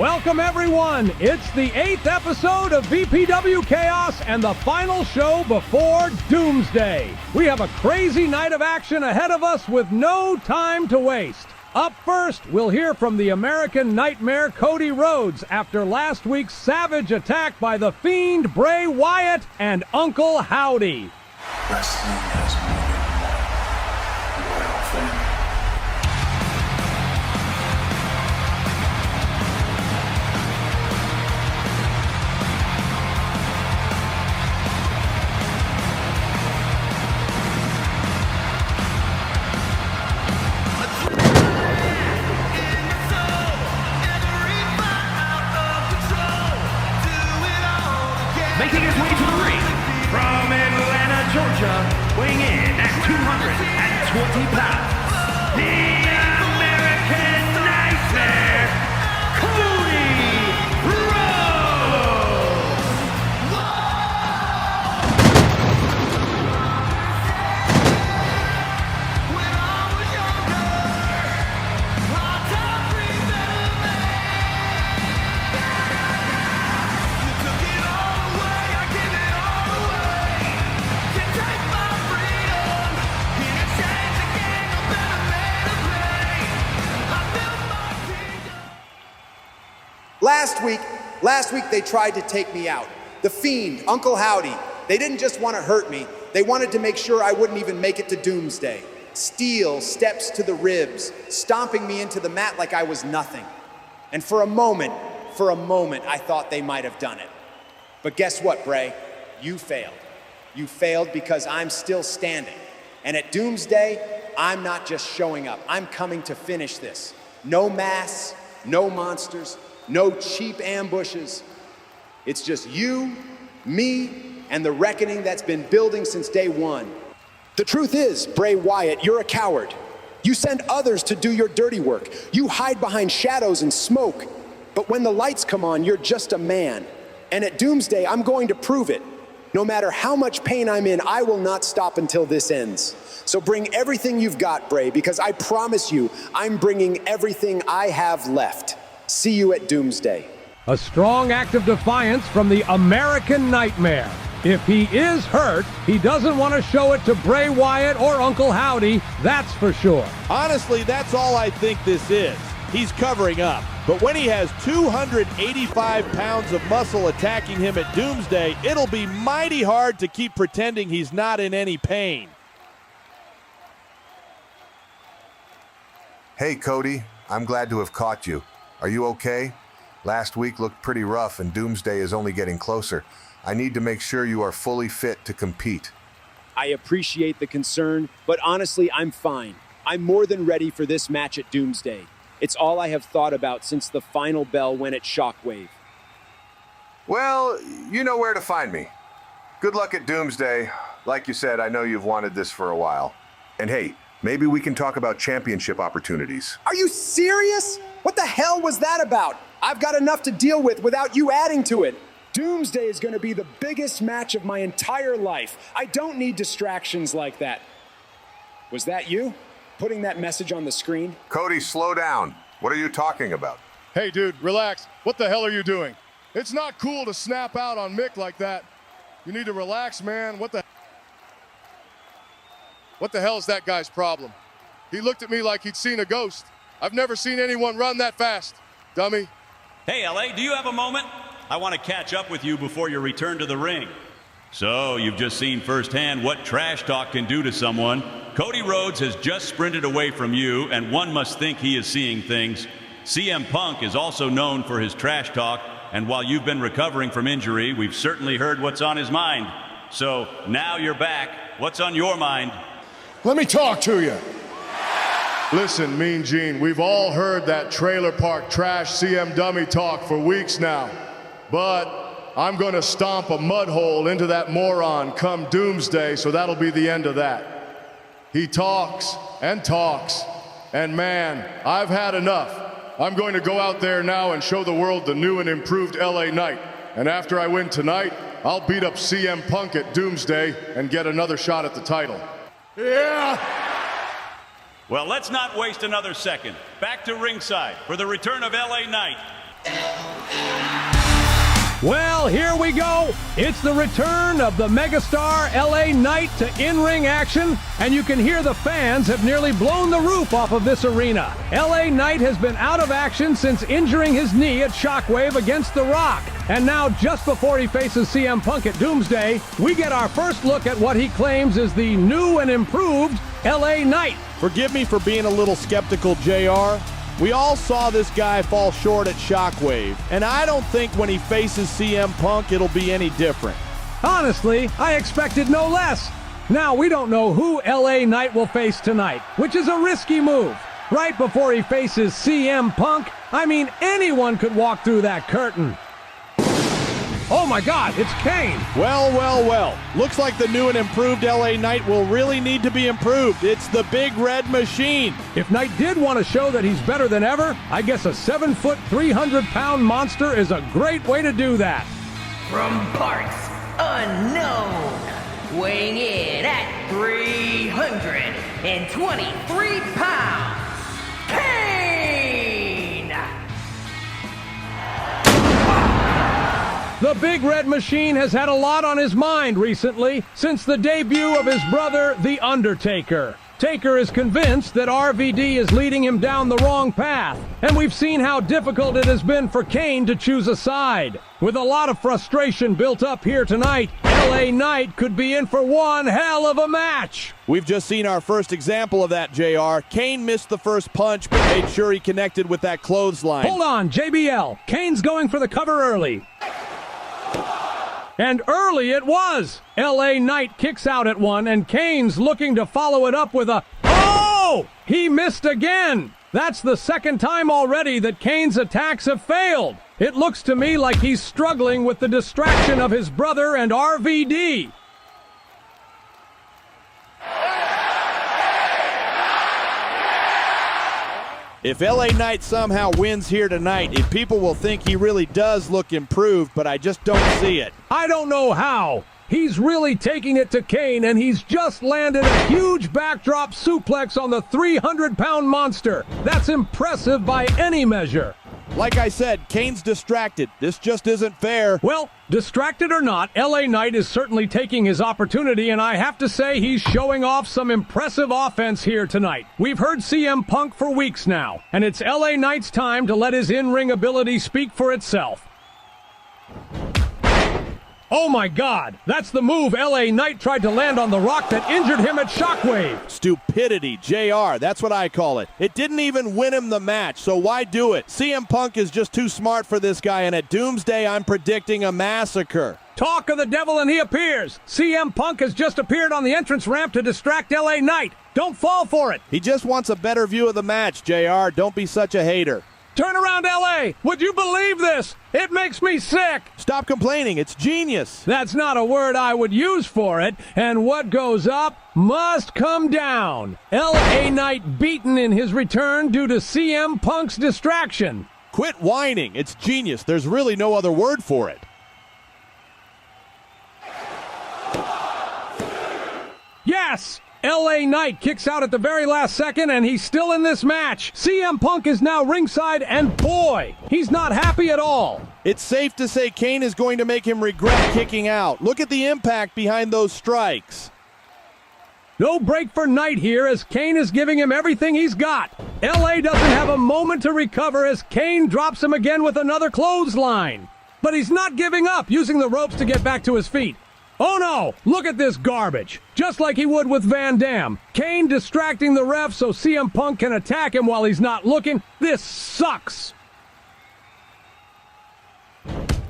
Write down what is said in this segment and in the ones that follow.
Welcome everyone! It's the 8th episode of VPW Chaos and the final show before Doomsday. We have a crazy night of action ahead of us with no time to waste. Up first, we'll hear from the American Nightmare Cody Rhodes after last week's savage attack by the Fiend, Bray Wyatt, and Uncle Howdy. Wrestling has more than one royal family. Making his way to the ring from Atlanta, Georgia, weighing in at 220 pounds, the American Nightmare, Cody Rhodes! When I was younger, my time you took it all away, I give it all away. Can't take my freedom. In exchange again, a better man to play. I built my kingdom. Last week they tried to take me out. The Fiend, Uncle Howdy, they didn't just want to hurt me, they wanted to make sure I wouldn't even make it to Doomsday. Steel steps to the ribs, stomping me into the mat like I was nothing. And for a moment, I thought they might have done it. But guess what, Bray? You failed. You failed because I'm still standing. And at Doomsday, I'm not just showing up, I'm coming to finish this. No masks, no monsters, no cheap ambushes. It's just you, me, and the reckoning that's been building since day one. The truth is, Bray Wyatt, you're a coward. You send others to do your dirty work. You hide behind shadows and smoke. But when the lights come on, you're just a man. And at Doomsday, I'm going to prove it. No matter how much pain I'm in, I will not stop until this ends. So bring everything you've got, Bray, because I promise you, I'm bringing everything I have left. See you at Doomsday. A strong act of defiance from the American Nightmare. If he is hurt, he doesn't want to show it to Bray Wyatt or Uncle Howdy, that's for sure. Honestly, that's all I think this is. He's covering up. But when he has 285 pounds of muscle attacking him at Doomsday, it'll be mighty hard to keep pretending he's not in any pain. Hey, Cody. I'm glad to have caught you. Are you okay? Last week looked pretty rough and Doomsday is only getting closer. I need to make sure you are fully fit to compete. I appreciate the concern, but honestly, I'm fine. I'm more than ready for this match at Doomsday. It's all I have thought about since the final bell went at Shockwave. Well, you know where to find me. Good luck at Doomsday. Like you said, I know you've wanted this for a while. And hey, maybe we can talk about championship opportunities. Are you serious? What the hell was that about? I've got enough to deal with without you adding to it. Doomsday is going to be the biggest match of my entire life. I don't need distractions like that. Was that you? Putting that message on the screen? Cody, slow down. What are you talking about? Hey, dude, relax. What the hell are you doing? It's not cool to snap out on Mick like that. You need to relax, man. What the hell is that guy's problem? He looked at me like he'd seen a ghost. I've never seen anyone run that fast, dummy. Hey, LA, do you have a moment? I want to catch up with you before your return to the ring. So, you've just seen firsthand what trash talk can do to someone. Cody Rhodes has just sprinted away from you, and one must think he is seeing things. CM Punk is also known for his trash talk, and while you've been recovering from injury, we've certainly heard what's on his mind. So, now you're back. What's on your mind? Let me talk to you. Listen, Mean Gene, we've all heard that trailer park trash CM dummy talk for weeks now. But I'm going to stomp a mud hole into that moron come Doomsday, so that'll be the end of that. He talks, and man, I've had enough. I'm going to go out there now and show the world the new and improved LA Knight. And after I win tonight, I'll beat up CM Punk at Doomsday and get another shot at the title. Yeah! Well, let's not waste another second. Back to ringside for the return of LA Knight. Well, here we go. It's the return of the megastar LA Knight to in-ring action, and you can hear the fans have nearly blown the roof off of this arena. LA Knight has been out of action since injuring his knee at Shockwave against The Rock. And now, just before he faces CM Punk at Doomsday, we get our first look at what he claims is the new and improved LA Knight. Forgive me for being a little skeptical, JR. We all saw this guy fall short at Shockwave, and I don't think when he faces CM Punk it'll be any different. Honestly, I expected no less. Now, we don't know who LA Knight will face tonight, which is a risky move. Right before he faces CM Punk, I mean, anyone could walk through that curtain. Oh my God, it's Kane. Well, well, well. Looks like the new and improved LA Knight will really need to be improved. It's the Big Red Machine. If Knight did want to show that he's better than ever, I guess a 7-foot, 300-pound monster is a great way to do that. From parts unknown, weighing in at 323 pounds, Kane! The Big Red Machine has had a lot on his mind recently since the debut of his brother, The Undertaker. Taker is convinced that RVD is leading him down the wrong path, and we've seen how difficult it has been for Kane to choose a side. With a lot of frustration built up here tonight, LA Knight could be in for one hell of a match. We've just seen our first example of that, JR. Kane missed the first punch, but made sure he connected with that clothesline. Hold on, JBL. Kane's going for the cover early. And early it was. LA Knight kicks out at one, and Kane's looking to follow it up with a... Oh! He missed again. That's the second time already that Kane's attacks have failed. It looks to me like he's struggling with the distraction of his brother and RVD. If LA Knight somehow wins here tonight, people will think he really does look improved, but I just don't see it. I don't know how. He's really taking it to Kane, and he's just landed a huge backdrop suplex on the 300-pound monster. That's impressive by any measure. Like I said, Kane's distracted. This just isn't fair. Well, distracted or not, LA Knight is certainly taking his opportunity, and I have to say he's showing off some impressive offense here tonight. We've heard CM Punk for weeks now, and it's LA Knight's time to let his in-ring ability speak for itself. Oh my God, that's the move LA Knight tried to land on The Rock that injured him at Shockwave. Stupidity, JR, that's what I call it. It didn't even win him the match, so why do it? CM Punk is just too smart for this guy, and at Doomsday I'm predicting a massacre. Talk of the devil and he appears. CM Punk has just appeared on the entrance ramp to distract LA Knight. Don't fall for it. He just wants a better view of the match, JR. Don't be such a hater. Turn around, LA! Would you believe this? It makes me sick! Stop complaining, it's genius! That's not a word I would use for it, and what goes up must come down. LA Knight beaten in his return due to CM Punk's distraction. Quit whining, it's genius. There's really no other word for it. Yes! LA Knight kicks out at the very last second, and he's still in this match. CM Punk is now ringside, and boy, he's not happy at all. It's safe to say Kane is going to make him regret kicking out. Look at the impact behind those strikes. No break for Knight here as Kane is giving him everything he's got. LA doesn't have a moment to recover as Kane drops him again with another clothesline. But he's not giving up, using the ropes to get back to his feet. Oh no, look at this garbage. Just like he would with Van Dam. Kane distracting the ref so CM Punk can attack him while he's not looking. This sucks.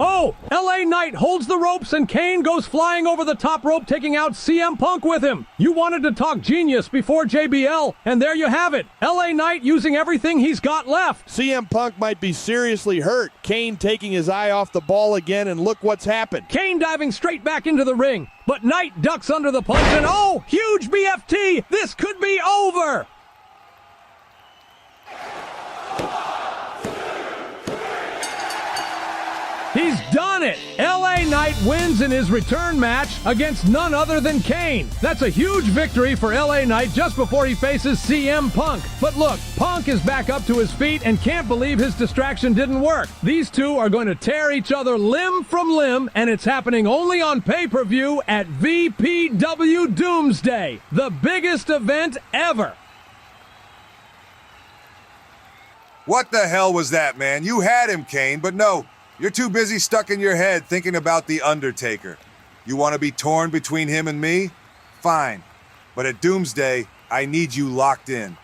Oh, LA Knight holds the ropes and Kane goes flying over the top rope, taking out CM Punk with him. You wanted to talk genius before JBL, and there you have it. LA Knight using everything he's got left. CM Punk might be seriously hurt. Kane taking his eye off the ball again, and look what's happened. Kane diving straight back into the ring, but Knight ducks under the punch, and oh, huge BFT. This could be over. He's done it! LA Knight wins in his return match against none other than Kane. That's a huge victory for LA Knight just before he faces CM Punk. But look, Punk is back up to his feet and can't believe his distraction didn't work. These two are going to tear each other limb from limb, and it's happening only on pay-per-view at VPW Doomsday, the biggest event ever. What the hell was that, man? You had him, Kane, but no, you're too busy stuck in your head thinking about The Undertaker. You want to be torn between him and me? Fine. But at Doomsday, I need you locked in.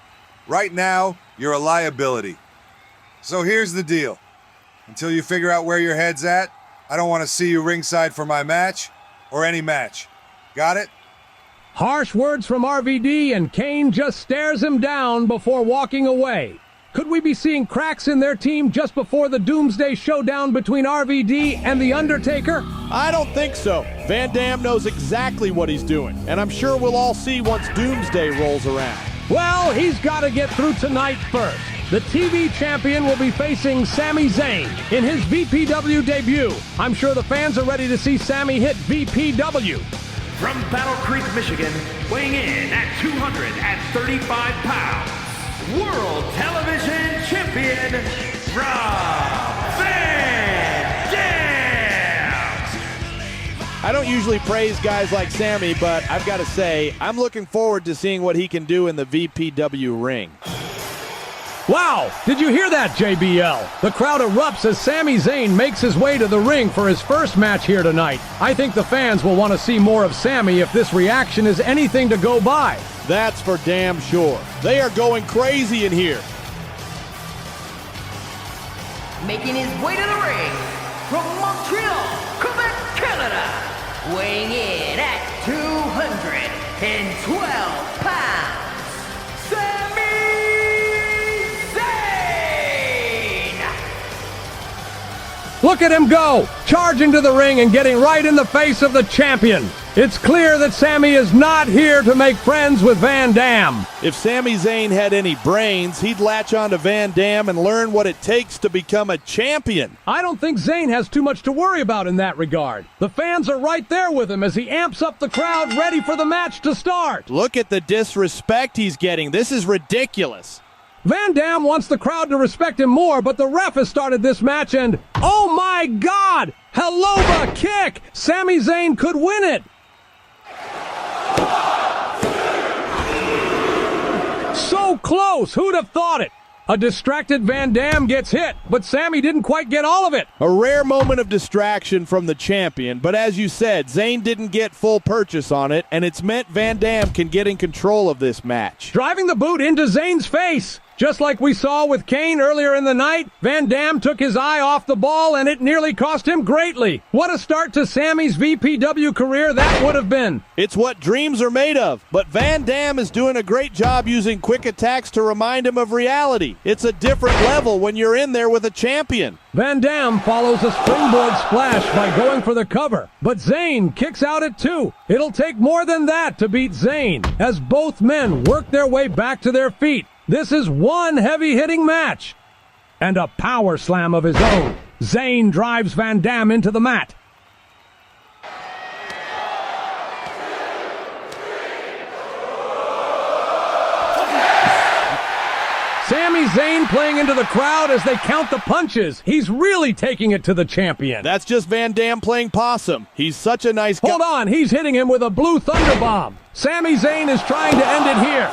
Right now, you're a liability. So here's the deal. Until you figure out where your head's at, I don't want to see you ringside for my match, or any match. Got it? Harsh words from RVD, and Kane just stares him down before walking away. Could we be seeing cracks in their team just before the Doomsday showdown between RVD and The Undertaker? I don't think so. Van Dam knows exactly what he's doing, and I'm sure we'll all see once Doomsday rolls around. Well, he's got to get through tonight first. The TV champion will be facing Sami Zayn in his VPW debut. I'm sure the fans are ready to see Sami hit VPW. From Battle Creek, Michigan, weighing in at 235 pounds, World Television Champion, Rob Van Dam! I don't usually praise guys like Sami, but I've got to say, I'm looking forward to seeing what he can do in the VPW ring. Wow, did you hear that, JBL? The crowd erupts as Sami Zayn makes his way to the ring for his first match here tonight. I think the fans will want to see more of Sami if this reaction is anything to go by. That's for damn sure. They are going crazy in here. Making his way to the ring from Montreal, Quebec, Canada, weighing in at 212 pounds, Sami Zayn! Look at him go, charging to the ring and getting right in the face of the champion. It's clear that Sami is not here to make friends with Van Dam. If Sami Zayn had any brains, he'd latch onto Van Dam and learn what it takes to become a champion. I don't think Zayn has too much to worry about in that regard. The fans are right there with him as he amps up the crowd ready for the match to start. Look at the disrespect he's getting. This is ridiculous. Van Dam wants the crowd to respect him more, but the ref has started this match and, oh my God! Helluva kick! Sami Zayn could win it! So close! Who'd have thought it? A distracted Van Dam gets hit, but Sami didn't quite get all of it. A rare moment of distraction from the champion, but as you said, Zayn didn't get full purchase on it, and it's meant Van Dam can get in control of this match. Driving the boot into Zayn's face. Just like we saw with Kane earlier in the night, Van Dam took his eye off the ball and it nearly cost him greatly. What a start to Sami's VPW career that would have been. It's what dreams are made of, but Van Dam is doing a great job using quick attacks to remind him of reality. It's a different level when you're in there with a champion. Van Dam follows a springboard splash by going for the cover, but Zayn kicks out at 2. It'll take more than that to beat Zayn as both men work their way back to their feet. This is one heavy-hitting match. And a power slam of his own. Zayn drives Van Dam into the mat. Sami Zayn playing into the crowd as they count the punches. He's really taking it to the champion. That's just Van Dam playing possum. He's such a nice guy. Hold on, he's hitting him with a blue thunder bomb. Sami Zayn is trying to end it here.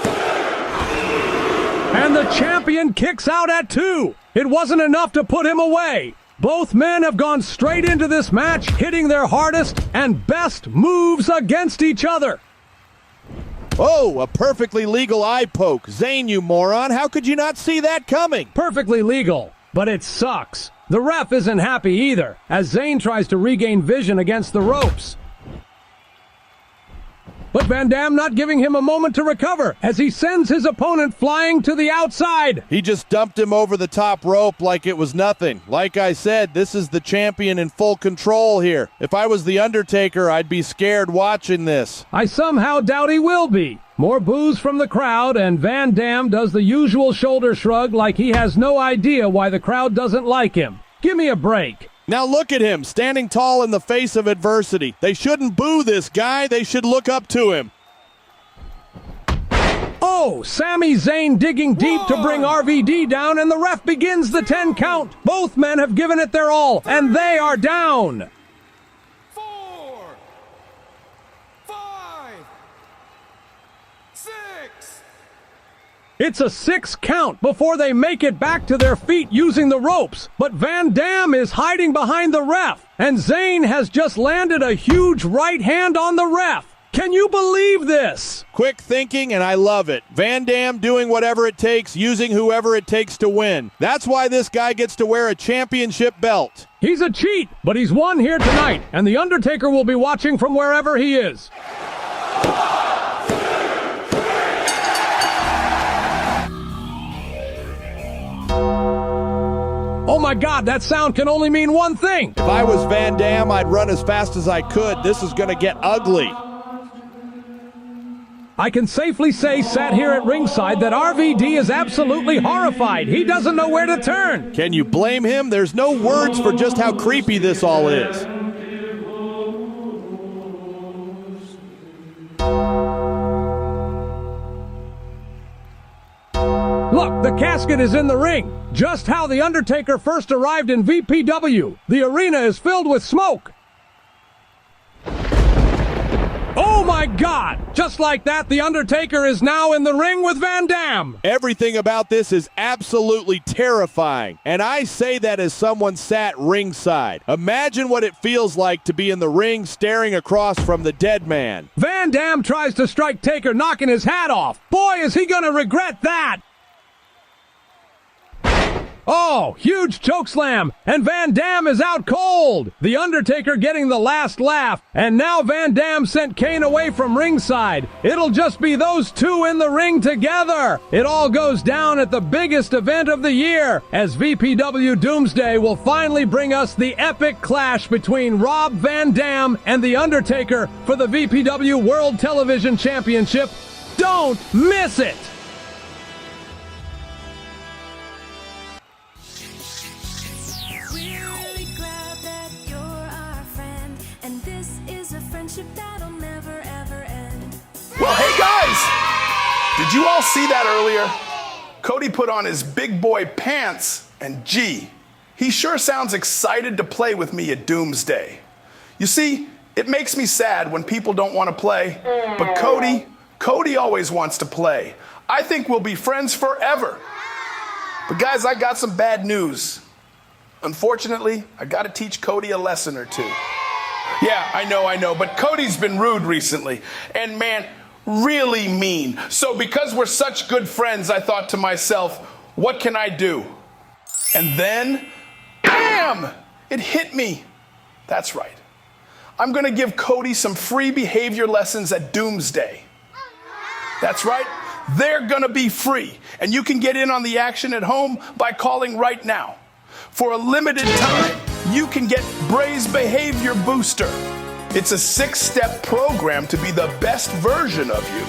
And the champion kicks out at 2. It wasn't enough to put him away. Both men have gone straight into this match, hitting their hardest and best moves against each other. Oh, a perfectly legal eye poke. Zayn, you moron, how could you not see that coming? Perfectly legal, but it sucks. The ref isn't happy either, as Zayn tries to regain vision against the ropes. But Van Dam not giving him a moment to recover as he sends his opponent flying to the outside. He just dumped him over the top rope like it was nothing. Like I said, this is the champion in full control here. If I was The Undertaker, I'd be scared watching this. I somehow doubt he will be. More boos from the crowd, and Van Dam does the usual shoulder shrug like he has no idea why the crowd doesn't like him. Give me a break. Now look at him, standing tall in the face of adversity. They shouldn't boo this guy, they should look up to him. Oh, Sami Zayn digging deep to bring RVD down, and the ref begins the 10 count. Both men have given it their all, and they are down. 4, 5, 6. It's a 6 count before they make it back to their feet using the ropes. But Van Dam is hiding behind the ref, and Zayn has just landed a huge right hand on the ref. Can you believe this? Quick thinking, and I love it. Van Dam doing whatever it takes, using whoever it takes to win. That's why this guy gets to wear a championship belt. He's a cheat, but he's won here tonight, and The Undertaker will be watching from wherever he is. Oh my God, that sound can only mean one thing. If I was Van Dam, I'd run as fast as I could. This is going to get ugly. I can safely say, sat here at ringside, that RVD is absolutely horrified. He doesn't know where to turn. Can you blame him? There's no words for just how creepy this all is. Look, the casket is in the ring. Just how The Undertaker first arrived in VPW. The arena is filled with smoke. Oh my God! Just like that, The Undertaker is now in the ring with Van Dam. Everything about this is absolutely terrifying, and I say that as someone sat ringside. Imagine what it feels like to be in the ring staring across from the dead man. Van Dam tries to strike Taker, knocking his hat off. Boy, is he gonna regret that! Oh, huge chokeslam, and Van Dam is out cold. The Undertaker getting the last laugh, and now Van Dam sent Kane away from ringside. It'll just be those two in the ring together. It all goes down at the biggest event of the year, as VPW Doomsday will finally bring us the epic clash between Rob Van Dam and The Undertaker for the VPW World Television Championship. Don't miss it! Well, hey guys! Did you all see that earlier? Cody put on his big boy pants, and gee, he sure sounds excited to play with me at Doomsday. You see, it makes me sad when people don't want to play, but Cody always wants to play. I think we'll be friends forever. But guys, I got some bad news. Unfortunately, I got to teach Cody a lesson or two. Yeah, I know, but Cody's been rude recently, and man, really mean. So because we're such good friends, I thought to myself, what can I do? And then, bam! It hit me. That's right. I'm gonna give Cody some free behavior lessons at Doomsday. That's right, they're gonna be free, and you can get in on the action at home by calling right now. For a limited time, you can get Bray's Behavior Booster. It's a 6-step program to be the best version of you.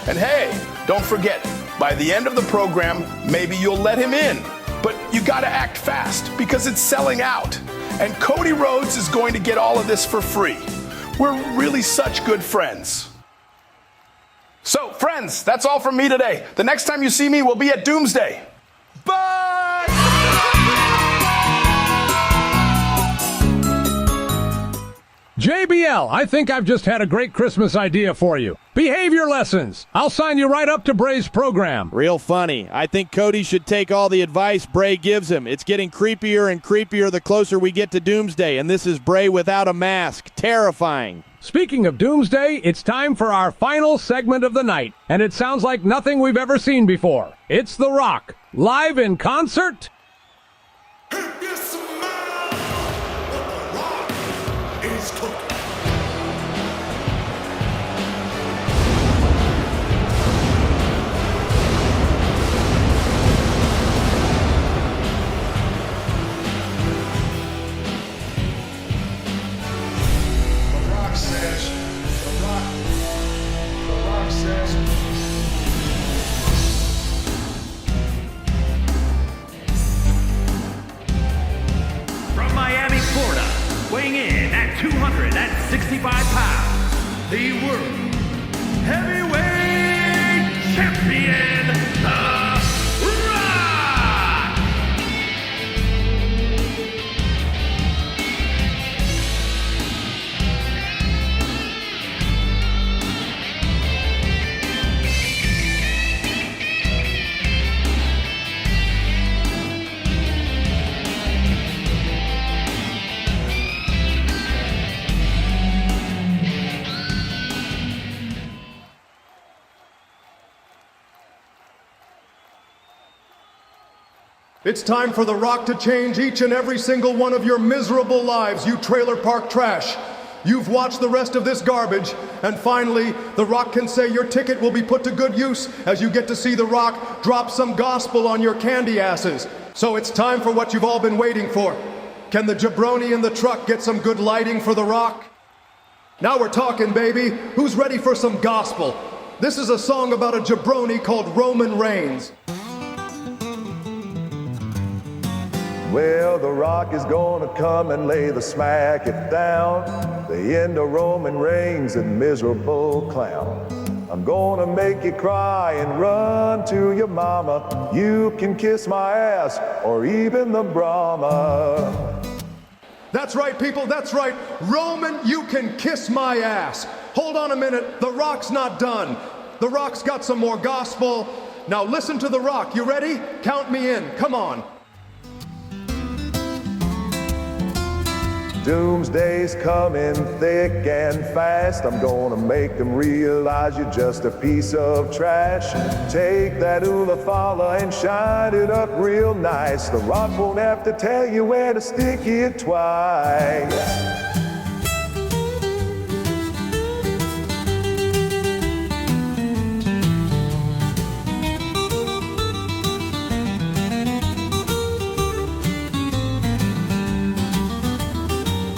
And hey, don't forget, by the end of the program, maybe you'll let him in. But you gotta act fast because it's selling out. And Cody Rhodes is going to get all of this for free. We're really such good friends. So, friends, that's all from me today. The next time you see me, we'll be at Doomsday. Bye! JBL, I think I've just had a great Christmas idea for you. Behavior lessons. I'll sign you right up to Bray's program. Real funny. I think Cody should take all the advice Bray gives him. It's getting creepier and creepier the closer we get to Doomsday, and this is Bray without a mask. Terrifying. Speaking of Doomsday, it's time for our final segment of the night, and it sounds like nothing we've ever seen before. It's The Rock, live in concert. weighing in at 265 pounds, the World Heavyweight Champion, The Rock! It's time for The Rock to change each and every single one of your miserable lives, you trailer park trash. You've watched the rest of this garbage, and finally, The Rock can say your ticket will be put to good use as you get to see The Rock drop some gospel on your candy asses. So it's time for what you've all been waiting for. Can the jabroni in the truck get some good lighting for The Rock? Now we're talking, baby. Who's ready for some gospel? This is a song about a jabroni called Roman Reigns. Well, The Rock is gonna come and lay the smack it down. The end of Roman Reigns, a miserable clown. I'm gonna make you cry and run to your mama. You can kiss my ass or even the Brahma. That's right, people, that's right. Roman, you can kiss my ass. Hold on a minute, The Rock's not done. The Rock's got some more gospel. Now listen to The Rock, you ready? Count me in, come on. Doomsday's coming thick and fast. I'm gonna make them realize you're just a piece of trash. Take that Ulafala and shine it up real nice. The Rock won't have to tell you where to stick it twice.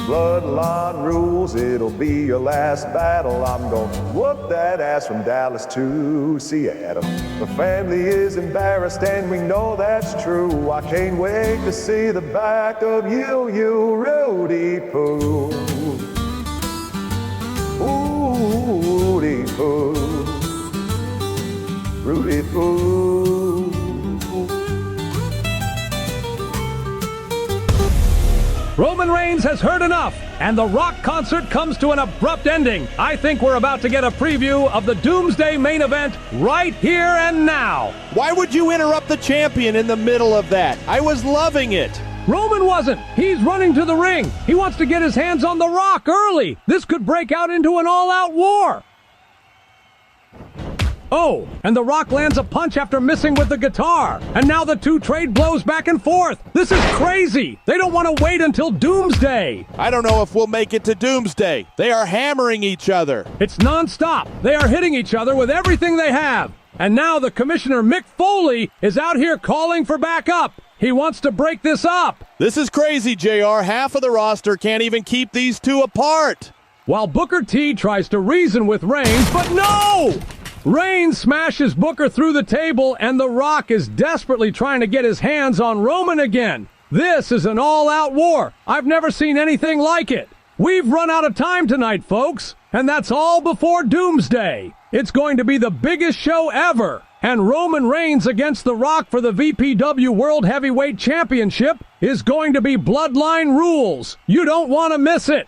Bloodline rules, it'll be your last battle. I'm gonna whoop that ass from Dallas to Seattle. The family is embarrassed and we know that's true. I can't wait to see the back of you, Rudy Poo. Ooh, Rudy Poo. Rudy Poo. Roman Reigns has heard enough, and the Rock concert comes to an abrupt ending. I think we're about to get a preview of the Doomsday main event right here and now. Why would you interrupt the champion in the middle of that? I was loving it. Roman wasn't. He's running to the ring. He wants to get his hands on the Rock early. This could break out into an all-out war. Oh, and the Rock lands a punch after missing with the guitar. And now the two trade blows back and forth. This is crazy. They don't want to wait until Doomsday. I don't know if we'll make it to Doomsday. They are hammering each other. It's non-stop. They are hitting each other with everything they have. And now the Commissioner Mick Foley is out here calling for backup. He wants to break this up. This is crazy, JR. Half of the roster can't even keep these two apart. While Booker T tries to reason with Reigns, but no! Reigns smashes Booker through the table, and The Rock is desperately trying to get his hands on Roman again. This is an all-out war. I've never seen anything like it. We've run out of time tonight, folks, and that's all before Doomsday. It's going to be the biggest show ever, and Roman Reigns against The Rock for the VPW World Heavyweight Championship is going to be Bloodline rules. You don't want to miss it.